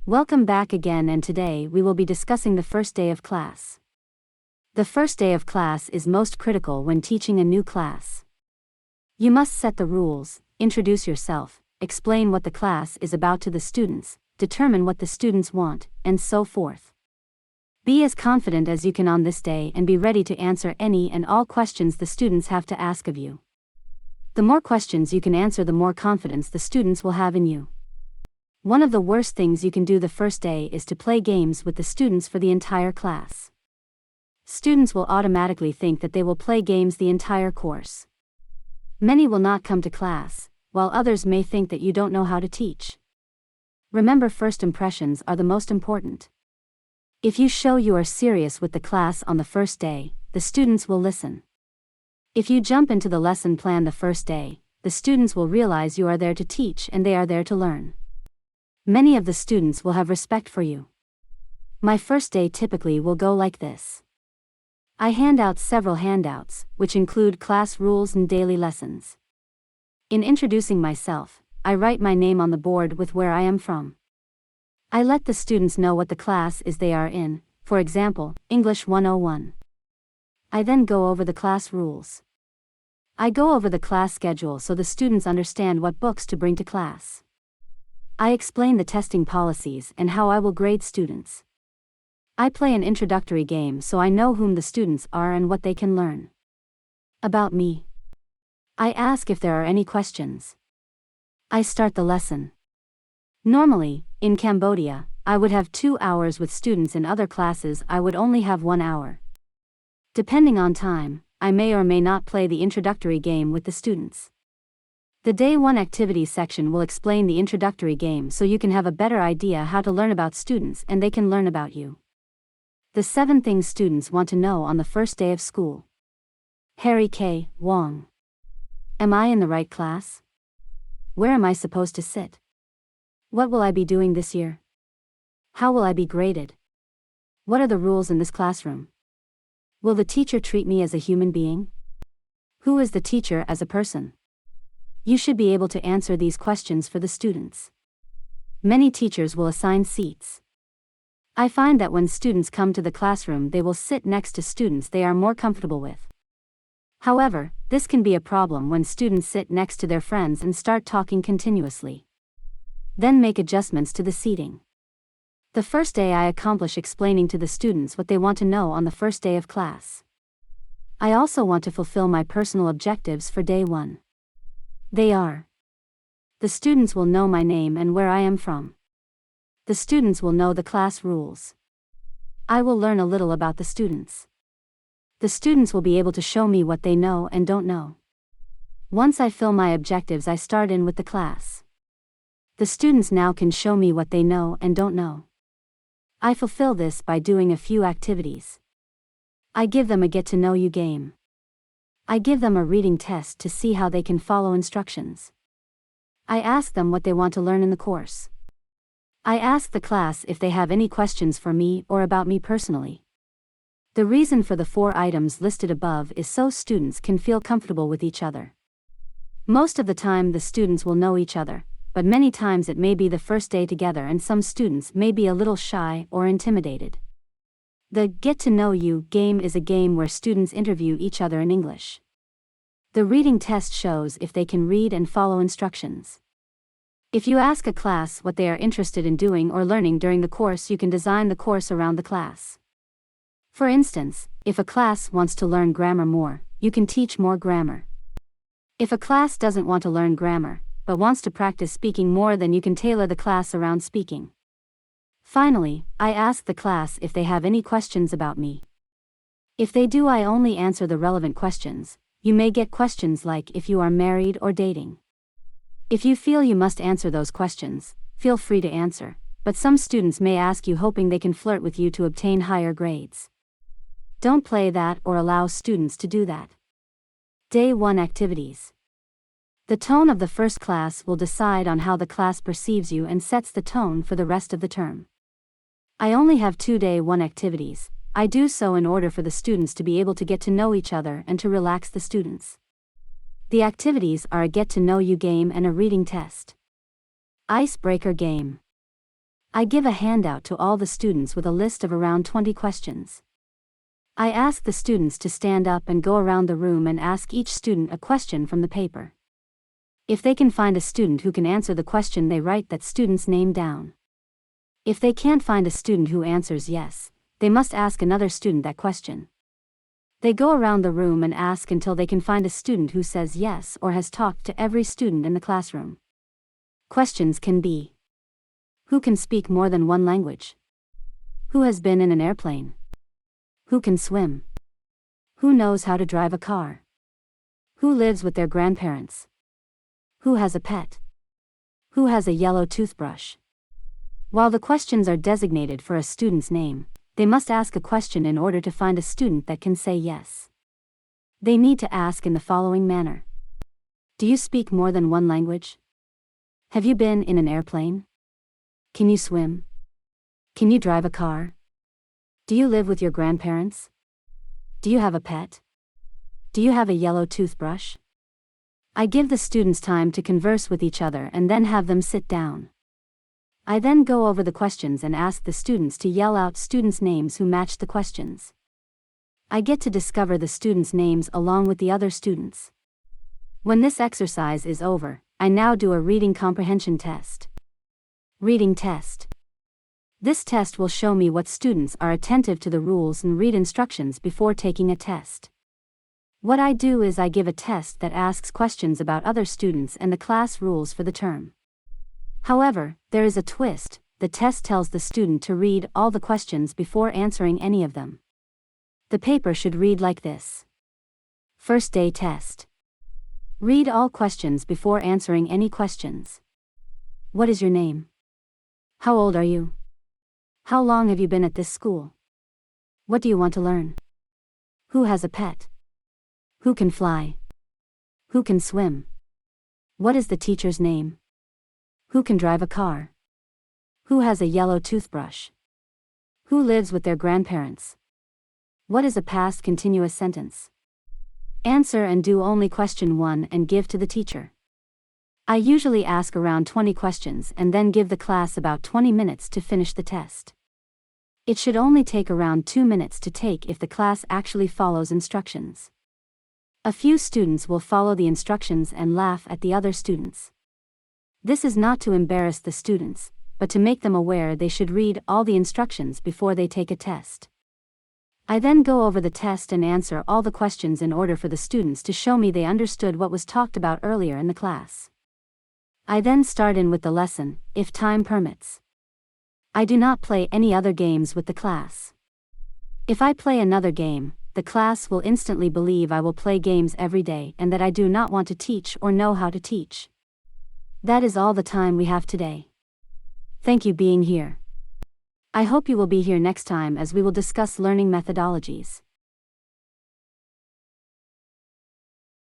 Welcome back again, and today we will be discussing the first day of class. The first day of class is most critical when teaching a new class. You must set the rules, introduce yourself, explain what the class is about to the students, determine what the students want, and so forth. Be as confident as you can on this day and be ready to answer any and all questions the students have to ask of you. The more questions you can answer, the more confidence the students will have in you. One of the worst things you can do the first day is to play games with the students for the entire class. Students will automatically think that they will play games the entire course. Many will not come to class, while others may think that you don't know how to teach. Remember, first impressions are the most important. If you show you are serious with the class on the first day, the students will listen. If you jump into the lesson plan the first day, the students will realize you are there to teach and they are there to learn. Many of the students will have respect for you. My first day typically will go like this. I hand out several handouts, which include class rules and daily lessons. In introducing myself, I write my name on the board with where I am from. I let the students know what the class is they are in, for example, English 101. I then go over the class rules. I go over the class schedule so the students understand what books to bring to class. I explain the testing policies and how I will grade students. I play an introductory game so I know whom the students are and what they can learn. About me. I ask if there are any questions. I start the lesson. Normally, in Cambodia, I would have 2 hours with students. In other classes, I would only have 1 hour. Depending on time, I may or may not play the introductory game with the students. The Day 1 activities section will explain the introductory game so you can have a better idea how to learn about students and they can learn about you. The 7 things students want to know on the first day of school. Harry K. Wong. Am I in the right class? Where am I supposed to sit? What will I be doing this year? How will I be graded? What are the rules in this classroom? Will the teacher treat me as a human being? Who is the teacher as a person? You should be able to answer these questions for the students. Many teachers will assign seats. I find that when students come to the classroom, they will sit next to students they are more comfortable with. However, this can be a problem when students sit next to their friends and start talking continuously. Then make adjustments to the seating. The first day I accomplish explaining to the students what they want to know on the first day of class. I also want to fulfill my personal objectives for day 1. They are: the students will know my name and where I am from. The students will know the class rules. I will learn a little about the students. The students will be able to show me what they know and don't know. Once I fill my objectives, I start in with the class. The students now can show me what they know and don't know. I fulfill this by doing a few activities. I give them a get-to-know-you game. I give them a reading test to see how they can follow instructions. I ask them what they want to learn in the course. I ask the class if they have any questions for me or about me personally. The reason for the 4 items listed above is so students can feel comfortable with each other. Most of the time the students will know each other, but many times it may be the first day together and some students may be a little shy or intimidated. The Get to Know You game is a game where students interview each other in English. The reading test shows if they can read and follow instructions. If you ask a class what they are interested in doing or learning during the course, you can design the course around the class. For instance, if a class wants to learn grammar more, you can teach more grammar. If a class doesn't want to learn grammar, but wants to practice speaking more, then you can tailor the class around speaking. Finally, I ask the class if they have any questions about me. If they do, I only answer the relevant questions. You may get questions like if you are married or dating. If you feel you must answer those questions, feel free to answer, but some students may ask you hoping they can flirt with you to obtain higher grades. Don't play that or allow students to do that. Day 1 activities. The tone of the first class will decide on how the class perceives you and sets the tone for the rest of the term. I only have 2 Day 1 activities. I do so in order for the students to be able to get to know each other and to relax the students. The activities are a get-to-know-you game and a reading test. Icebreaker game. I give a handout to all the students with a list of around 20 questions. I ask the students to stand up and go around the room and ask each student a question from the paper. If they can find a student who can answer the question, they write that student's name down. If they can't find a student who answers yes, they must ask another student that question. They go around the room and ask until they can find a student who says yes or has talked to every student in the classroom. Questions can be: who can speak more than one language? Who has been in an airplane? Who can swim? Who knows how to drive a car? Who lives with their grandparents? Who has a pet? Who has a yellow toothbrush? While the questions are designated for a student's name, they must ask a question in order to find a student that can say yes. They need to ask in the following manner: do you speak more than one language? Have you been in an airplane? Can you swim? Can you drive a car? Do you live with your grandparents? Do you have a pet? Do you have a yellow toothbrush? I give the students time to converse with each other and then have them sit down. I then go over the questions and ask the students to yell out students' names who match the questions. I get to discover the students' names along with the other students. When this exercise is over, I now do a reading comprehension test. Reading test. This test will show me what students are attentive to the rules and read instructions before taking a test. What I do is I give a test that asks questions about other students and the class rules for the term. However, there is a twist: the test tells the student to read all the questions before answering any of them. The paper should read like this: First day test. Read all questions before answering any questions. What is your name? How old are you? How long have you been at this school? What do you want to learn? Who has a pet? Who can fly? Who can swim? What is the teacher's name? Who can drive a car? Who has a yellow toothbrush? Who lives with their grandparents? What is a past continuous sentence? Answer and do only question 1 and give to the teacher. I usually ask around 20 questions and then give the class about 20 minutes to finish the test. It should only take around 2 minutes to take if the class actually follows instructions. A few students will follow the instructions and laugh at the other students. This is not to embarrass the students, but to make them aware they should read all the instructions before they take a test. I then go over the test and answer all the questions in order for the students to show me they understood what was talked about earlier in the class. I then start in with the lesson, if time permits. I do not play any other games with the class. If I play another game, the class will instantly believe I will play games every day and that I do not want to teach or know how to teach. That is all the time we have today. Thank you being here. I hope you will be here next time as we will discuss learning methodologies.